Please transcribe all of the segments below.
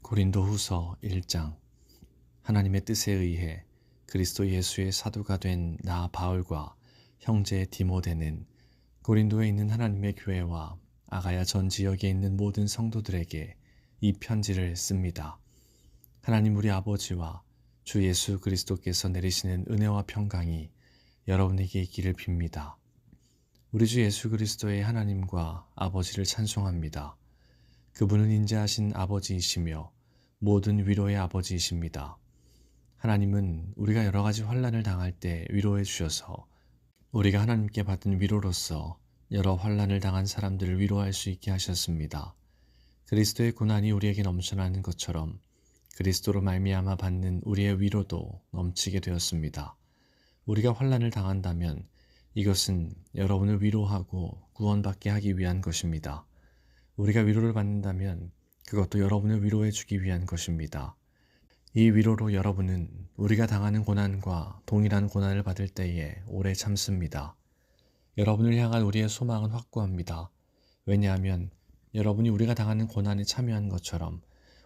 고린도후서 1장. 하나님의 뜻에 의해 그리스도 예수의 사도가 된 나 바울과 형제 디모데는 고린도에 있는 하나님의 교회와 아가야 전 지역에 있는 모든 성도들에게 이 편지를 씁니다. 하나님 우리 아버지와 주 예수 그리스도께서 내리시는 은혜와 평강이 여러분에게 있기를 빕니다. 우리 주 예수 그리스도의 하나님과 아버지를 찬송합니다. 그분은 인자하신 아버지이시며 모든 위로의 아버지이십니다. 하나님은 우리가 여러 가지 환난을 당할 때 위로해 주셔서 우리가 하나님께 받은 위로로서 여러 환난을 당한 사람들을 위로할 수 있게 하셨습니다. 그리스도의 고난이 우리에게 넘쳐나는 것처럼 그리스도로 말미암아 받는 우리의 위로도 넘치게 되었습니다. 우리가 환난을 당한다면 이것은 여러분을 위로하고 구원받게 하기 위한 것입니다. 우리가 위로를 받는다면 그것도 여러분을 위로해 주기 위한 것입니다. 이 위로로 여러분은 우리가 당하는 고난과 동일한 고난을 받을 때에 오래 참습니다. 여러분을 향한 우리의 소망은 확고합니다. 왜냐하면 여러분이 우리가 당하는 고난에 참여한 것처럼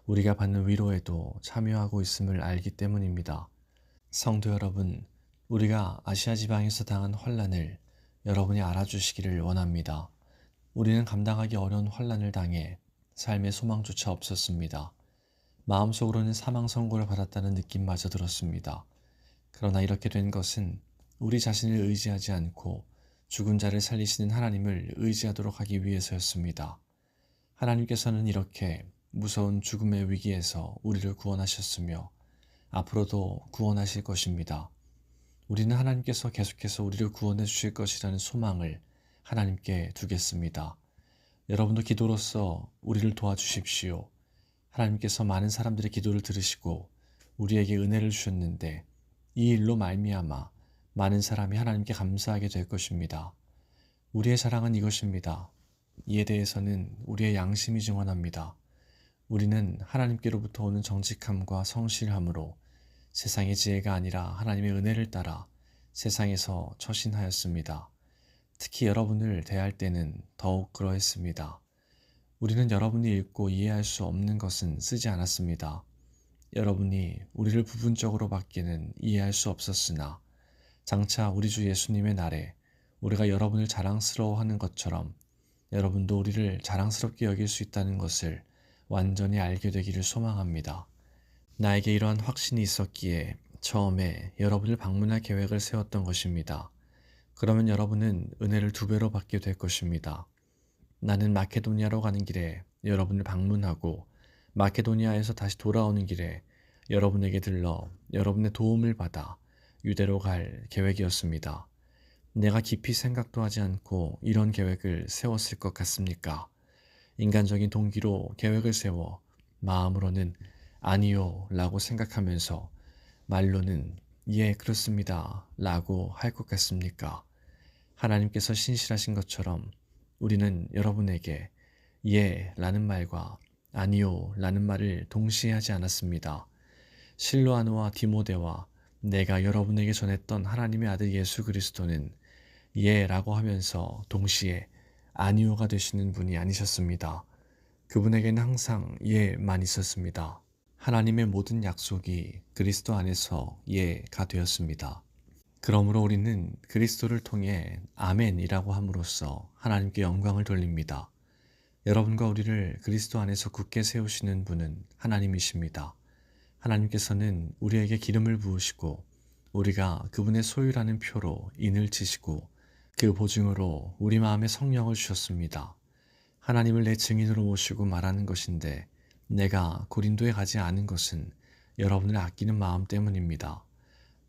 우리가 받는 위로에도 참여하고 있음을 알기 때문입니다. 성도 여러분, 우리가 아시아 지방에서 당한 환난을 여러분이 알아주시기를 원합니다. 우리는 감당하기 어려운 환난을 당해 삶의 소망조차 없었습니다. 마음속으로는 사망 선고를 받았다는 느낌마저 들었습니다. 그러나 이렇게 된 것은 우리 자신을 의지하지 않고 죽은 자를 살리시는 하나님을 의지하도록 하기 위해서였습니다. 하나님께서는 이렇게 무서운 죽음의 위기에서 우리를 구원하셨으며 앞으로도 구원하실 것입니다. 우리는 하나님께서 계속해서 우리를 구원해 주실 것이라는 소망을 하나님께 두겠습니다. 여러분도 기도로서 우리를 도와주십시오. 하나님께서 많은 사람들의 기도를 들으시고 우리에게 은혜를 주셨는데 이 일로 말미암아 많은 사람이 하나님께 감사하게 될 것입니다. 우리의 자랑은 이것입니다. 이에 대해서는 우리의 양심이 증언합니다. 우리는 하나님께로부터 오는 정직함과 성실함으로 세상의 지혜가 아니라 하나님의 은혜를 따라 세상에서 처신하였습니다. 특히 여러분을 대할 때는 더욱 그러했습니다. 우리는 여러분이 읽고 이해할 수 없는 것은 쓰지 않았습니다. 여러분이 우리를 부분적으로 받기는 이해할 수 없었으나 장차 우리 주 예수님의 날에 우리가 여러분을 자랑스러워하는 것처럼 여러분도 우리를 자랑스럽게 여길 수 있다는 것을 완전히 알게 되기를 소망합니다. 나에게 이러한 확신이 있었기에 처음에 여러분을 방문할 계획을 세웠던 것입니다. 그러면 여러분은 은혜를 2배로 받게 될 것입니다. 나는 마케도니아로 가는 길에 여러분을 방문하고 마케도니아에서 다시 돌아오는 길에 여러분에게 들러 여러분의 도움을 받아 유대로 갈 계획이었습니다. 내가 깊이 생각도 하지 않고 이런 계획을 세웠을 것 같습니까? 인간적인 동기로 계획을 세워 마음으로는 아니요 라고 생각하면서 말로는 예 그렇습니다 라고 할 것 같습니까? 하나님께서 신실하신 것처럼 우리는 여러분에게 예 라는 말과 아니요 라는 말을 동시에 하지 않았습니다. 실로아노와 디모데와 내가 여러분에게 전했던 하나님의 아들 예수 그리스도는 예 라고 하면서 동시에 아니요가 되시는 분이 아니셨습니다. 그분에게는 항상 예만 있었습니다. 하나님의 모든 약속이 그리스도 안에서 예가 되었습니다. 그러므로 우리는 그리스도를 통해 아멘이라고 함으로써 하나님께 영광을 돌립니다. 여러분과 우리를 그리스도 안에서 굳게 세우시는 분은 하나님이십니다. 하나님께서는 우리에게 기름을 부으시고 우리가 그분의 소유라는 표로 인을 치시고 그 보증으로 우리 마음에 성령을 주셨습니다. 하나님을 내 증인으로 모시고 말하는 것인데 내가 고린도에 가지 않은 것은 여러분을 아끼는 마음 때문입니다.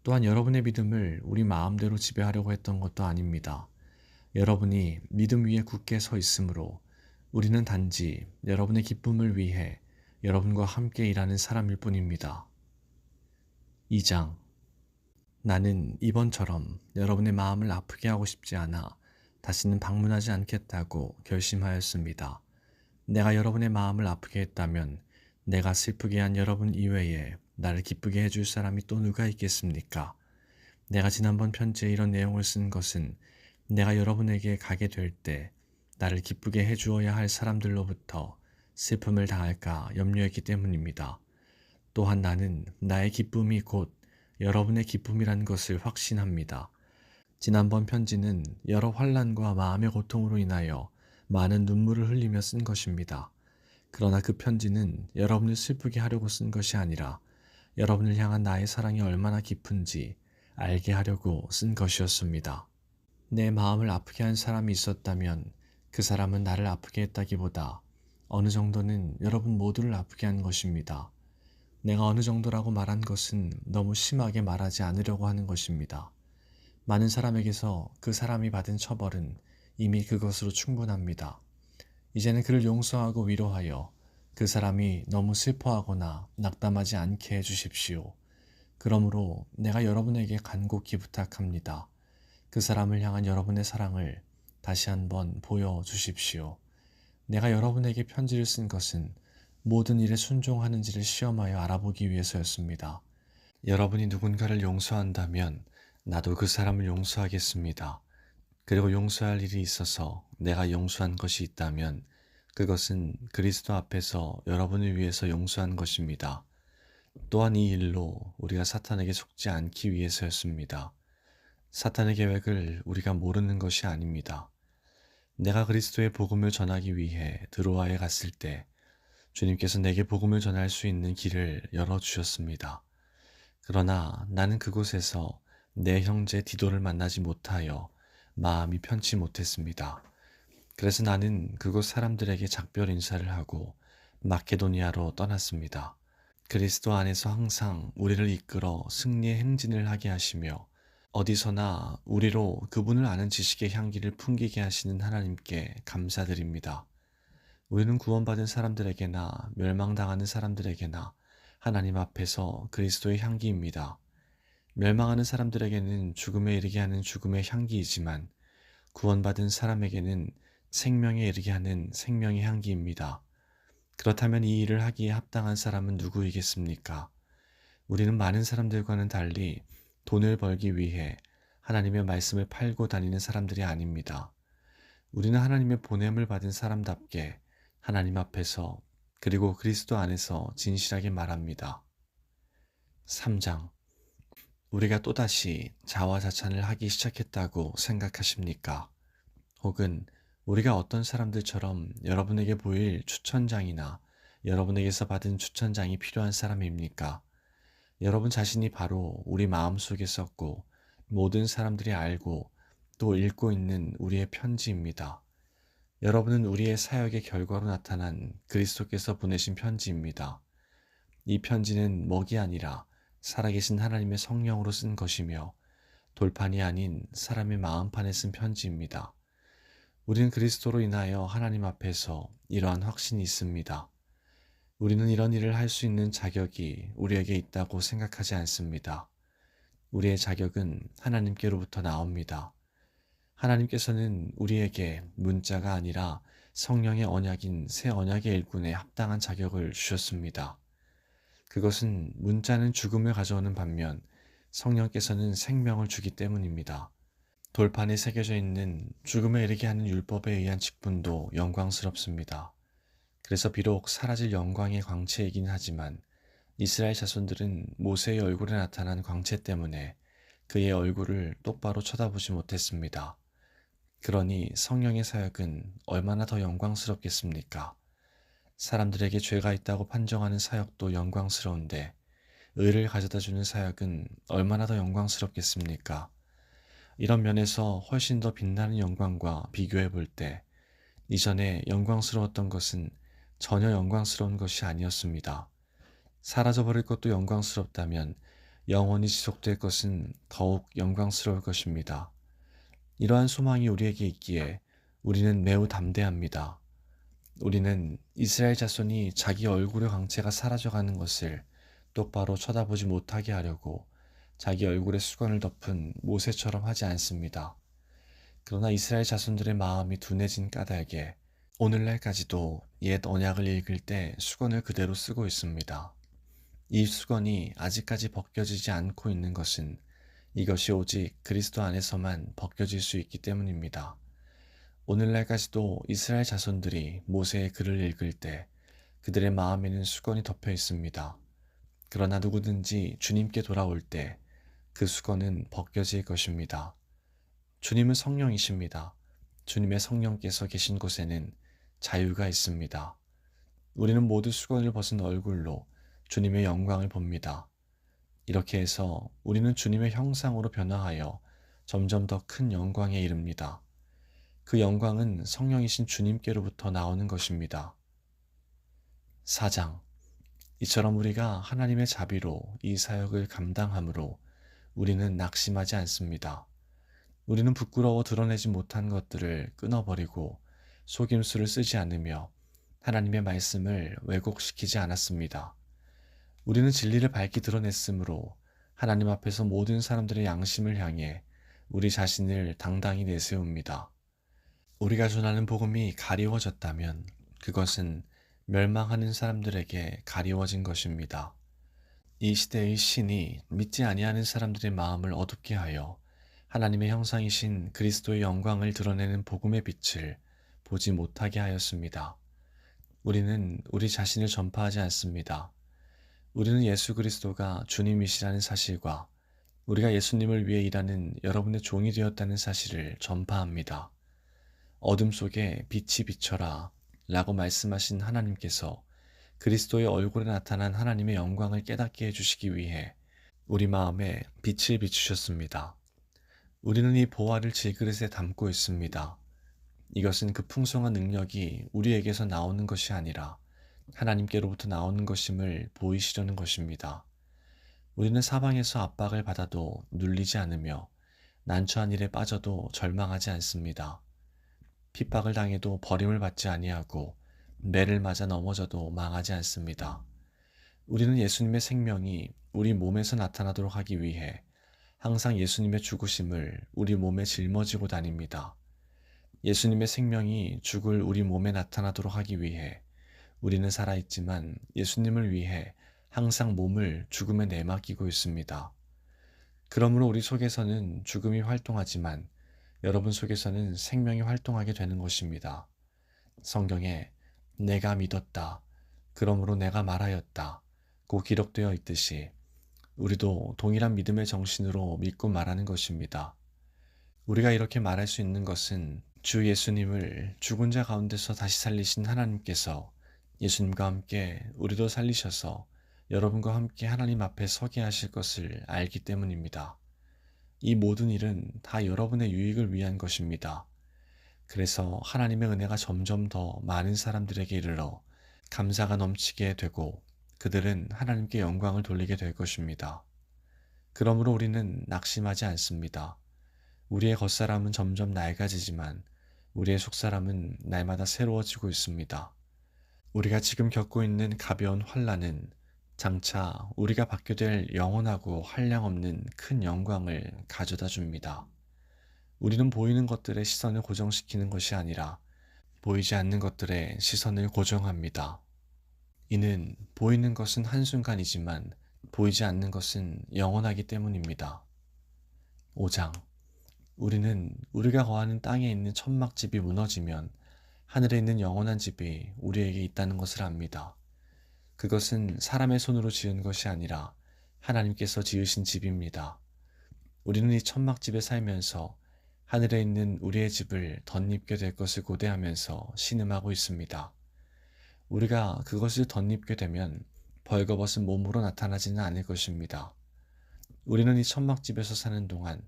또한 여러분의 믿음을 우리 마음대로 지배하려고 했던 것도 아닙니다. 여러분이 믿음 위에 굳게 서 있으므로 우리는 단지 여러분의 기쁨을 위해 여러분과 함께 일하는 사람일 뿐입니다. 2장. 나는 이번처럼 여러분의 마음을 아프게 하고 싶지 않아 다시는 방문하지 않겠다고 결심하였습니다. 내가 여러분의 마음을 아프게 했다면 내가 슬프게 한 여러분 이외에 나를 기쁘게 해줄 사람이 또 누가 있겠습니까? 내가 지난번 편지에 이런 내용을 쓴 것은 내가 여러분에게 가게 될 때 나를 기쁘게 해주어야 할 사람들로부터 슬픔을 당할까 염려했기 때문입니다. 또한 나는 나의 기쁨이 곧 여러분의 기쁨이라는 것을 확신합니다. 지난번 편지는 여러 환난과 마음의 고통으로 인하여 많은 눈물을 흘리며 쓴 것입니다. 그러나 그 편지는 여러분을 슬프게 하려고 쓴 것이 아니라 여러분을 향한 나의 사랑이 얼마나 깊은지 알게 하려고 쓴 것이었습니다. 내 마음을 아프게 한 사람이 있었다면 그 사람은 나를 아프게 했다기보다 어느 정도는 여러분 모두를 아프게 한 것입니다. 내가 어느 정도라고 말한 것은 너무 심하게 말하지 않으려고 하는 것입니다. 많은 사람에게서 그 사람이 받은 처벌은 이미 그것으로 충분합니다. 이제는 그를 용서하고 위로하여 그 사람이 너무 슬퍼하거나 낙담하지 않게 해주십시오. 그러므로 내가 여러분에게 간곡히 부탁합니다. 그 사람을 향한 여러분의 사랑을 다시 한번 보여주십시오. 내가 여러분에게 편지를 쓴 것은 모든 일에 순종하는지를 시험하여 알아보기 위해서였습니다. 여러분이 누군가를 용서한다면 나도 그 사람을 용서하겠습니다. 그리고 용서할 일이 있어서 내가 용서한 것이 있다면 그것은 그리스도 앞에서 여러분을 위해서 용서한 것입니다. 또한 이 일로 우리가 사탄에게 속지 않기 위해서였습니다. 사탄의 계획을 우리가 모르는 것이 아닙니다. 내가 그리스도의 복음을 전하기 위해 드로아에 갔을 때 주님께서 내게 복음을 전할 수 있는 길을 열어주셨습니다. 그러나 나는 그곳에서 내 형제 디도를 만나지 못하여 마음이 편치 못했습니다. 그래서 나는 그곳 사람들에게 작별 인사를 하고 마케도니아로 떠났습니다. 그리스도 안에서 항상 우리를 이끌어 승리의 행진을 하게 하시며 어디서나 우리로 그분을 아는 지식의 향기를 풍기게 하시는 하나님께 감사드립니다. 우리는 구원받은 사람들에게나 멸망당하는 사람들에게나 하나님 앞에서 그리스도의 향기입니다. 멸망하는 사람들에게는 죽음에 이르게 하는 죽음의 향기이지만 구원받은 사람에게는 생명에 이르게 하는 생명의 향기입니다. 그렇다면 이 일을 하기에 합당한 사람은 누구이겠습니까? 우리는 많은 사람들과는 달리 돈을 벌기 위해 하나님의 말씀을 팔고 다니는 사람들이 아닙니다. 우리는 하나님의 보냄을 받은 사람답게 하나님 앞에서 그리고 그리스도 안에서 진실하게 말합니다. 3장. 우리가 또다시 자화자찬을 하기 시작했다고 생각하십니까? 혹은 우리가 어떤 사람들처럼 여러분에게 보일 추천장이나 여러분에게서 받은 추천장이 필요한 사람입니까? 여러분 자신이 바로 우리 마음속에 썼고 모든 사람들이 알고 또 읽고 있는 우리의 편지입니다. 여러분은 우리의 사역의 결과로 나타난 그리스도께서 보내신 편지입니다. 이 편지는 먹이 아니라 살아계신 하나님의 성령으로 쓴 것이며 돌판이 아닌 사람의 마음판에 쓴 편지입니다. 우리는 그리스도로 인하여 하나님 앞에서 이러한 확신이 있습니다. 우리는 이런 일을 할 수 있는 자격이 우리에게 있다고 생각하지 않습니다. 우리의 자격은 하나님께로부터 나옵니다. 하나님께서는 우리에게 문자가 아니라 성령의 언약인 새 언약의 일꾼에 합당한 자격을 주셨습니다. 그것은 문자는 죽음을 가져오는 반면 성령께서는 생명을 주기 때문입니다. 돌판에 새겨져 있는 죽음에 이르게 하는 율법에 의한 직분도 영광스럽습니다. 그래서 비록 사라질 영광의 광채이긴 하지만 이스라엘 자손들은 모세의 얼굴에 나타난 광채 때문에 그의 얼굴을 똑바로 쳐다보지 못했습니다. 그러니 성령의 사역은 얼마나 더 영광스럽겠습니까? 사람들에게 죄가 있다고 판정하는 사역도 영광스러운데 의를 가져다주는 사역은 얼마나 더 영광스럽겠습니까? 이런 면에서 훨씬 더 빛나는 영광과 비교해 볼 때 이전에 영광스러웠던 것은 전혀 영광스러운 것이 아니었습니다. 사라져버릴 것도 영광스럽다면 영원히 지속될 것은 더욱 영광스러울 것입니다. 이러한 소망이 우리에게 있기에 우리는 매우 담대합니다. 우리는 이스라엘 자손이 자기 얼굴의 광채가 사라져가는 것을 똑바로 쳐다보지 못하게 하려고 자기 얼굴에 수건을 덮은 모세처럼 하지 않습니다. 그러나 이스라엘 자손들의 마음이 둔해진 까닭에 오늘날까지도 옛 언약을 읽을 때 수건을 그대로 쓰고 있습니다. 이 수건이 아직까지 벗겨지지 않고 있는 것은 이것이 오직 그리스도 안에서만 벗겨질 수 있기 때문입니다. 오늘날까지도 이스라엘 자손들이 모세의 글을 읽을 때 그들의 마음에는 수건이 덮여 있습니다. 그러나 누구든지 주님께 돌아올 때 그 수건은 벗겨질 것입니다. 주님은 성령이십니다. 주님의 성령께서 계신 곳에는 자유가 있습니다. 우리는 모두 수건을 벗은 얼굴로 주님의 영광을 봅니다. 이렇게 해서 우리는 주님의 형상으로 변화하여 점점 더 큰 영광에 이릅니다. 그 영광은 성령이신 주님께로부터 나오는 것입니다. 4장. 이처럼 우리가 하나님의 자비로 이 사역을 감당함으로 우리는 낙심하지 않습니다. 우리는 부끄러워 드러내지 못한 것들을 끊어버리고 속임수를 쓰지 않으며 하나님의 말씀을 왜곡시키지 않았습니다. 우리는 진리를 밝히 드러냈으므로 하나님 앞에서 모든 사람들의 양심을 향해 우리 자신을 당당히 내세웁니다. 우리가 전하는 복음이 가리워졌다면 그것은 멸망하는 사람들에게 가리워진 것입니다. 이 시대의 신이 믿지 아니하는 사람들의 마음을 어둡게 하여 하나님의 형상이신 그리스도의 영광을 드러내는 복음의 빛을 보지 못하게 하였습니다. 우리는 우리 자신을 전파하지 않습니다. 우리는 예수 그리스도가 주님이시라는 사실과 우리가 예수님을 위해 일하는 여러분의 종이 되었다는 사실을 전파합니다. 어둠 속에 빛이 비춰라 라고 말씀하신 하나님께서 그리스도의 얼굴에 나타난 하나님의 영광을 깨닫게 해주시기 위해 우리 마음에 빛을 비추셨습니다. 우리는 이 보화를 질그릇에 담고 있습니다. 이것은 그 풍성한 능력이 우리에게서 나오는 것이 아니라 하나님께로부터 나오는 것임을 보이시려는 것입니다. 우리는 사방에서 압박을 받아도 눌리지 않으며 난처한 일에 빠져도 절망하지 않습니다. 핍박을 당해도 버림을 받지 아니하고 매를 맞아 넘어져도 망하지 않습니다. 우리는 예수님의 생명이 우리 몸에서 나타나도록 하기 위해 항상 예수님의 죽으심을 우리 몸에 짊어지고 다닙니다. 예수님의 생명이 죽을 우리 몸에 나타나도록 하기 위해 우리는 살아있지만 예수님을 위해 항상 몸을 죽음에 내맡기고 있습니다. 그러므로 우리 속에서는 죽음이 활동하지만 여러분 속에서는 생명이 활동하게 되는 것입니다. 성경에 내가 믿었다. 그러므로 내가 말하였다. 고 기록되어 있듯이 우리도 동일한 믿음의 정신으로 믿고 말하는 것입니다. 우리가 이렇게 말할 수 있는 것은 주 예수님을 죽은 자 가운데서 다시 살리신 하나님께서 예수님과 함께 우리도 살리셔서 여러분과 함께 하나님 앞에 서게 하실 것을 알기 때문입니다. 이 모든 일은 다 여러분의 유익을 위한 것입니다. 그래서 하나님의 은혜가 점점 더 많은 사람들에게 이르러 감사가 넘치게 되고 그들은 하나님께 영광을 돌리게 될 것입니다. 그러므로 우리는 낙심하지 않습니다. 우리의 겉사람은 점점 낡아지지만 우리의 속사람은 날마다 새로워지고 있습니다. 우리가 지금 겪고 있는 가벼운 환난은 장차 우리가 받게 될 영원하고 한량없는 큰 영광을 가져다 줍니다. 우리는 보이는 것들의 시선을 고정시키는 것이 아니라 보이지 않는 것들의 시선을 고정합니다. 이는 보이는 것은 한순간이지만 보이지 않는 것은 영원하기 때문입니다. 5장. 우리는 우리가 거하는 땅에 있는 천막집이 무너지면 하늘에 있는 영원한 집이 우리에게 있다는 것을 압니다. 그것은 사람의 손으로 지은 것이 아니라 하나님께서 지으신 집입니다. 우리는 이 천막집에 살면서 하늘에 있는 우리의 집을 덧입게 될 것을 고대하면서 신음하고 있습니다. 우리가 그것을 덧입게 되면 벌거벗은 몸으로 나타나지는 않을 것입니다. 우리는 이 천막집에서 사는 동안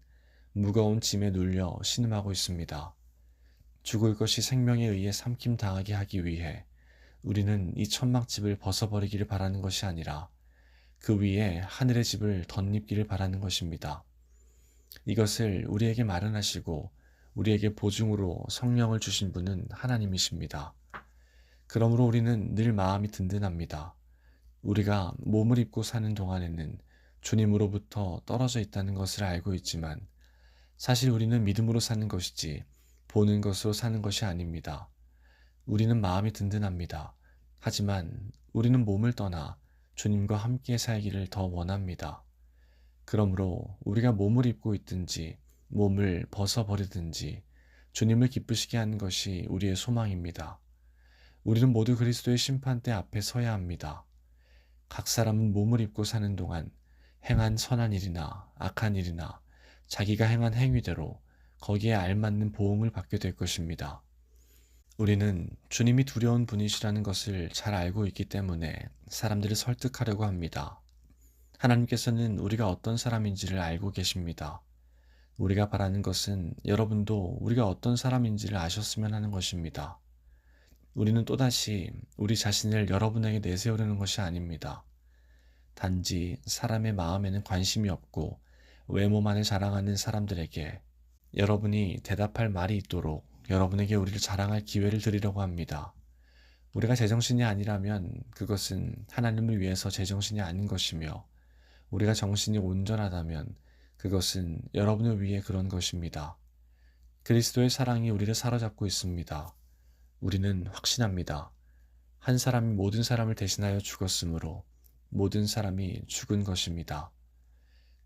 무거운 짐에 눌려 신음하고 있습니다. 죽을 것이 생명에 의해 삼킴당하게 하기 위해 우리는 이 천막집을 벗어버리기를 바라는 것이 아니라 그 위에 하늘의 집을 덧입기를 바라는 것입니다. 이것을 우리에게 마련하시고 우리에게 보증으로 성령을 주신 분은 하나님이십니다. 그러므로 우리는 늘 마음이 든든합니다. 우리가 몸을 입고 사는 동안에는 주님으로부터 떨어져 있다는 것을 알고 있지만 사실 우리는 믿음으로 사는 것이지 보는 것으로 사는 것이 아닙니다. 우리는 마음이 든든합니다. 하지만 우리는 몸을 떠나 주님과 함께 살기를 더 원합니다. 그러므로 우리가 몸을 입고 있든지 몸을 벗어버리든지 주님을 기쁘시게 하는 것이 우리의 소망입니다. 우리는 모두 그리스도의 심판대 앞에 서야 합니다. 각 사람은 몸을 입고 사는 동안 행한 선한 일이나 악한 일이나 자기가 행한 행위대로 거기에 알맞는 보응을 받게 될 것입니다. 우리는 주님이 두려운 분이시라는 것을 잘 알고 있기 때문에 사람들을 설득하려고 합니다. 하나님께서는 우리가 어떤 사람인지를 알고 계십니다. 우리가 바라는 것은 여러분도 우리가 어떤 사람인지를 아셨으면 하는 것입니다. 우리는 또다시 우리 자신을 여러분에게 내세우려는 것이 아닙니다. 단지 사람의 마음에는 관심이 없고 외모만을 자랑하는 사람들에게 여러분이 대답할 말이 있도록 여러분에게 우리를 자랑할 기회를 드리려고 합니다. 우리가 제정신이 아니라면 그것은 하나님을 위해서 제정신이 아닌 것이며 우리가 정신이 온전하다면 그것은 여러분을 위해 그런 것입니다. 그리스도의 사랑이 우리를 사로잡고 있습니다. 우리는 확신합니다. 한 사람이 모든 사람을 대신하여 죽었으므로 모든 사람이 죽은 것입니다.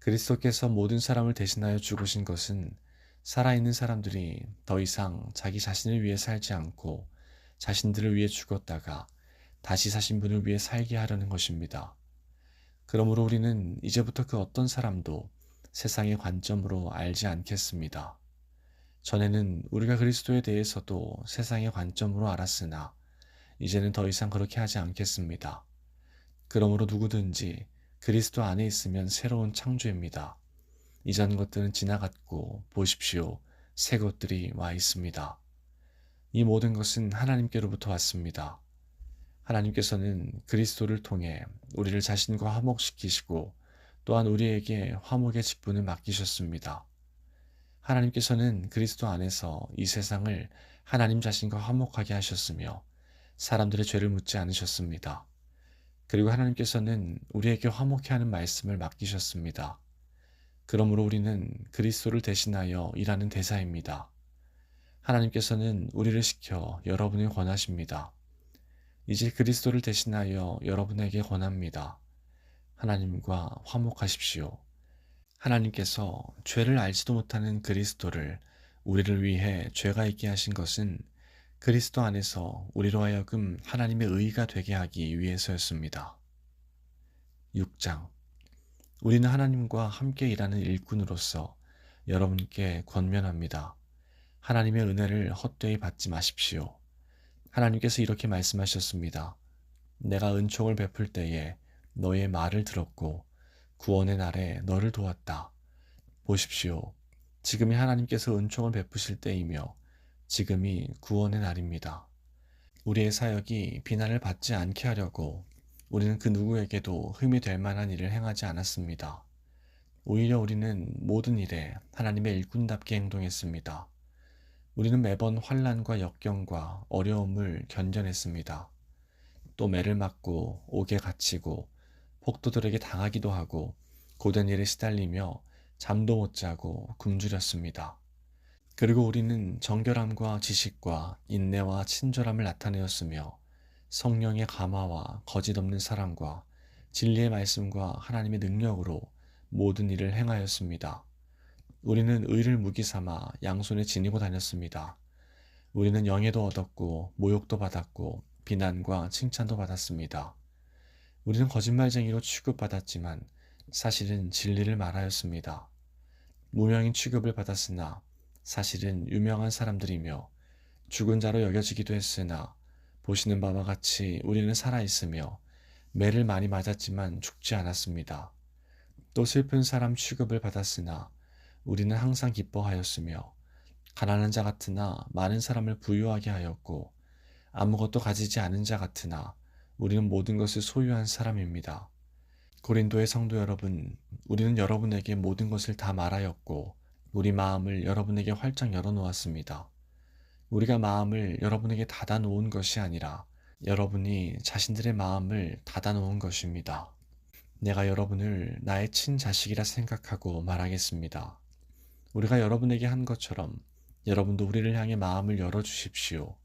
그리스도께서 모든 사람을 대신하여 죽으신 것은 살아있는 사람들이 더 이상 자기 자신을 위해 살지 않고 자신들을 위해 죽었다가 다시 사신 분을 위해 살게 하려는 것입니다. 그러므로 우리는 이제부터 그 어떤 사람도 세상의 관점으로 알지 않겠습니다. 전에는 우리가 그리스도에 대해서도 세상의 관점으로 알았으나 이제는 더 이상 그렇게 하지 않겠습니다. 그러므로 누구든지 그리스도 안에 있으면 새로운 창조입니다. 이전 것들은 지나갔고 보십시오. 새 것들이 와 있습니다. 이 모든 것은 하나님께로부터 왔습니다. 하나님께서는 그리스도를 통해 우리를 자신과 화목시키시고 또한 우리에게 화목의 직분을 맡기셨습니다. 하나님께서는 그리스도 안에서 이 세상을 하나님 자신과 화목하게 하셨으며 사람들의 죄를 묻지 않으셨습니다. 그리고 하나님께서는 우리에게 화목해 하는 말씀을 맡기셨습니다. 그러므로 우리는 그리스도를 대신하여 일하는 대사입니다. 하나님께서는 우리를 시켜 여러분을 권하십니다. 이제 그리스도를 대신하여 여러분에게 권합니다. 하나님과 화목하십시오. 하나님께서 죄를 알지도 못하는 그리스도를 우리를 위해 죄가 있게 하신 것은 그리스도 안에서 우리로 하여금 하나님의 의가 되게 하기 위해서였습니다. 6장. 우리는 하나님과 함께 일하는 일꾼으로서 여러분께 권면합니다. 하나님의 은혜를 헛되이 받지 마십시오. 하나님께서 이렇게 말씀하셨습니다. 내가 은총을 베풀 때에 너의 말을 들었고 구원의 날에 너를 도왔다. 보십시오. 지금이 하나님께서 은총을 베푸실 때이며 지금이 구원의 날입니다. 우리의 사역이 비난을 받지 않게 하려고 우리는 그 누구에게도 흠이 될 만한 일을 행하지 않았습니다. 오히려 우리는 모든 일에 하나님의 일꾼답게 행동했습니다. 우리는 매번 환난과 역경과 어려움을 견뎌냈습니다. 또 매를 맞고 옥에 갇히고 폭도들에게 당하기도 하고 고된 일에 시달리며 잠도 못 자고 굶주렸습니다. 그리고 우리는 정결함과 지식과 인내와 친절함을 나타내었으며 성령의 감화와 거짓 없는 사랑과 진리의 말씀과 하나님의 능력으로 모든 일을 행하였습니다. 우리는 의를 무기 삼아 양손에 지니고 다녔습니다. 우리는 영예도 얻었고 모욕도 받았고 비난과 칭찬도 받았습니다. 우리는 거짓말쟁이로 취급받았지만 사실은 진리를 말하였습니다. 무명인 취급을 받았으나 사실은 유명한 사람들이며 죽은 자로 여겨지기도 했으나 보시는 바와 같이 우리는 살아있으며 매를 많이 맞았지만 죽지 않았습니다. 또 슬픈 사람 취급을 받았으나 우리는 항상 기뻐하였으며 가난한 자 같으나 많은 사람을 부유하게 하였고 아무것도 가지지 않은 자 같으나 우리는 모든 것을 소유한 사람입니다. 고린도의 성도 여러분, 우리는 여러분에게 모든 것을 다 말하였고 우리 마음을 여러분에게 활짝 열어놓았습니다. 우리가 마음을 여러분에게 닫아놓은 것이 아니라 여러분이 자신들의 마음을 닫아놓은 것입니다. 내가 여러분을 나의 친자식이라 생각하고 말하겠습니다. 우리가 여러분에게 한 것처럼 여러분도 우리를 향해 마음을 열어주십시오.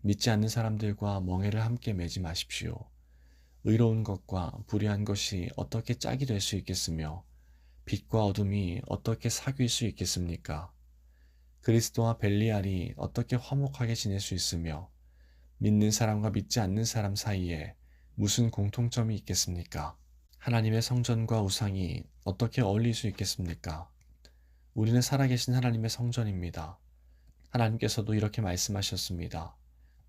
믿지 않는 사람들과 멍해를 함께 매지 마십시오. 의로운 것과 불의한 것이 어떻게 짝이 될 수 있겠으며 빛과 어둠이 어떻게 사귈 수 있겠습니까? 그리스도와 벨리알이 어떻게 화목하게 지낼 수 있으며 믿는 사람과 믿지 않는 사람 사이에 무슨 공통점이 있겠습니까? 하나님의 성전과 우상이 어떻게 어울릴 수 있겠습니까? 우리는 살아계신 하나님의 성전입니다. 하나님께서도 이렇게 말씀하셨습니다.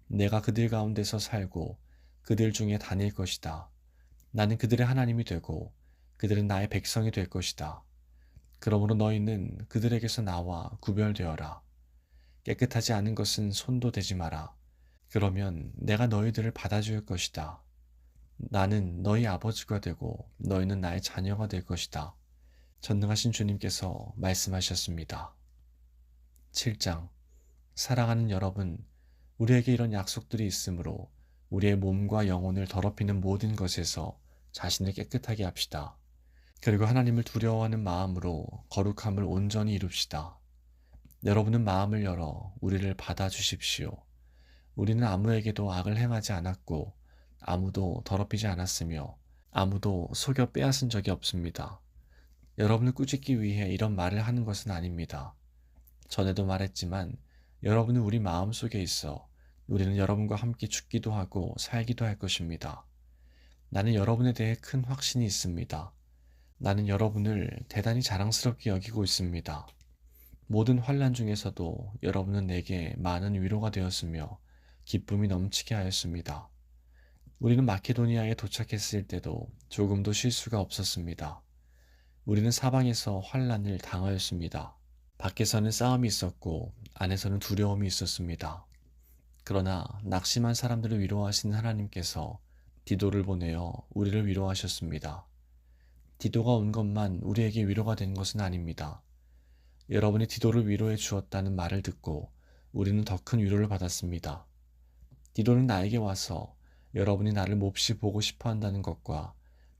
내가 그들 가운데서 살고 그들 중에 다닐 것이다. 나는 그들의 하나님이 되고 그들은 나의 백성이 될 것이다. 그러므로 너희는 그들에게서 나와 구별되어라. 깨끗하지 않은 것은 손도 대지 마라. 그러면 내가 너희들을 받아줄 것이다. 나는 너희 아버지가 되고 너희는 나의 자녀가 될 것이다. 전능하신 주님께서 말씀하셨습니다. 7장. 사랑하는 여러분, 우리에게 이런 약속들이 있으므로 우리의 몸과 영혼을 더럽히는 모든 것에서 자신을 깨끗하게 합시다. 그리고 하나님을 두려워하는 마음으로 거룩함을 온전히 이룹시다. 여러분은 마음을 열어 우리를 받아주십시오. 우리는 아무에게도 악을 행하지 않았고 아무도 더럽히지 않았으며 아무도 속여 빼앗은 적이 없습니다. 여러분을 꾸짖기 위해 이런 말을 하는 것은 아닙니다. 전에도 말했지만 여러분은 우리 마음속에 있어 우리는 여러분과 함께 죽기도 하고 살기도 할 것입니다. 나는 여러분에 대해 큰 확신이 있습니다. 나는 여러분을 대단히 자랑스럽게 여기고 있습니다. 모든 환난 중에서도 여러분은 내게 많은 위로가 되었으며 기쁨이 넘치게 하였습니다. 우리는 마케도니아에 도착했을 때도 조금도 실수가 없었습니다. 우리는 사방에서 환난을 당하였습니다. 밖에서는 싸움이 있었고 안에서는 두려움이 있었습니다. 그러나 낙심한 사람들을 위로하시는 하나님께서 디도를 보내어 우리를 위로하셨습니다. 디도가 온 것만 우리에게 위로가 된 것은 아닙니다. 여러분이 디도를 위로해 주었다는 말을 듣고 우리는 더 큰 위로를 받았습니다. 디도는 나에게 와서 여러분이 나를 몹시 보고 싶어 한다는 것과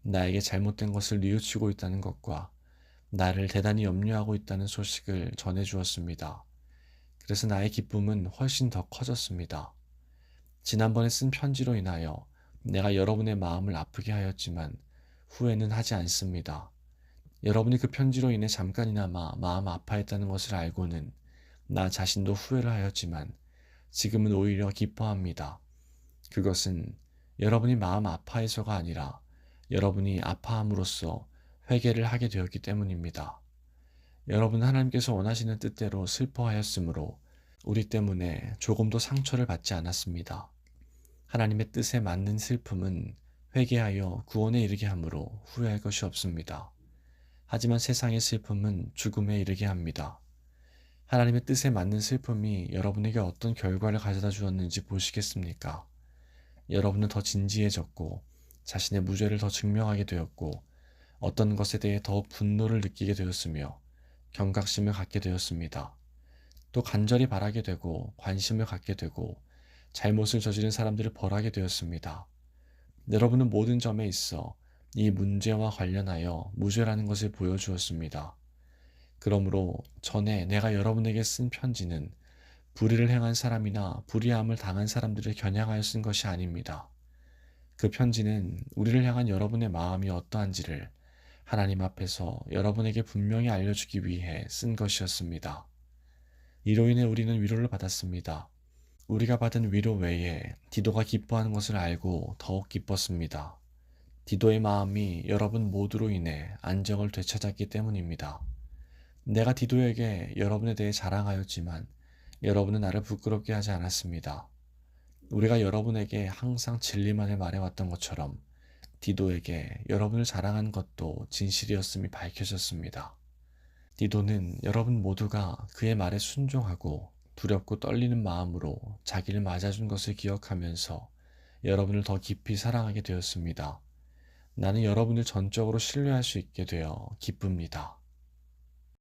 나에게 잘못된 것을 뉘우치고 있다는 것과 나를 대단히 염려하고 있다는 소식을 전해 주었습니다. 그래서 나의 기쁨은 훨씬 더 커졌습니다. 지난번에 쓴 편지로 인하여 내가 여러분의 마음을 아프게 하였지만 후회는 하지 않습니다. 여러분이 그 편지로 인해 잠깐이나마 마음 아파했다는 것을 알고는 나 자신도 후회를 하였지만 지금은 오히려 기뻐합니다. 그것은 여러분이 마음 아파해서가 아니라 여러분이 아파함으로써 회개를 하게 되었기 때문입니다. 여러분 하나님께서 원하시는 뜻대로 슬퍼하였으므로 우리 때문에 조금도 상처를 받지 않았습니다. 하나님의 뜻에 맞는 슬픔은 회개하여 구원에 이르게 하므로 후회할 것이 없습니다. 하지만 세상의 슬픔은 죽음에 이르게 합니다. 하나님의 뜻에 맞는 슬픔이 여러분에게 어떤 결과를 가져다 주었는지 보시겠습니까? 여러분은 더 진지해졌고 자신의 무죄를 더 증명하게 되었고 어떤 것에 대해 더 분노를 느끼게 되었으며 경각심을 갖게 되었습니다. 또 간절히 바라게 되고 관심을 갖게 되고 잘못을 저지른 사람들을 벌하게 되었습니다. 여러분은 모든 점에 있어 이 문제와 관련하여 무죄라는 것을 보여주었습니다. 그러므로 전에 내가 여러분에게 쓴 편지는 불의를 행한 사람이나 불의함을 당한 사람들을 겨냥하여 쓴 것이 아닙니다. 그 편지는 우리를 향한 여러분의 마음이 어떠한지를 하나님 앞에서 여러분에게 분명히 알려주기 위해 쓴 것이었습니다. 이로 인해 우리는 위로를 받았습니다. 우리가 받은 위로 외에 디도가 기뻐하는 것을 알고 더욱 기뻤습니다. 디도의 마음이 여러분 모두로 인해 안정을 되찾았기 때문입니다. 내가 디도에게 여러분에 대해 자랑하였지만 여러분은 나를 부끄럽게 하지 않았습니다. 우리가 여러분에게 항상 진리만을 말해왔던 것처럼 디도에게 여러분을 자랑한 것도 진실이었음이 밝혀졌습니다. 디도는 여러분 모두가 그의 말에 순종하고 두렵고 떨리는 마음으로 자기를 맞아준 것을 기억하면서 여러분을 더 깊이 사랑하게 되었습니다. 나는 여러분을 전적으로 신뢰할 수 있게 되어 기쁩니다.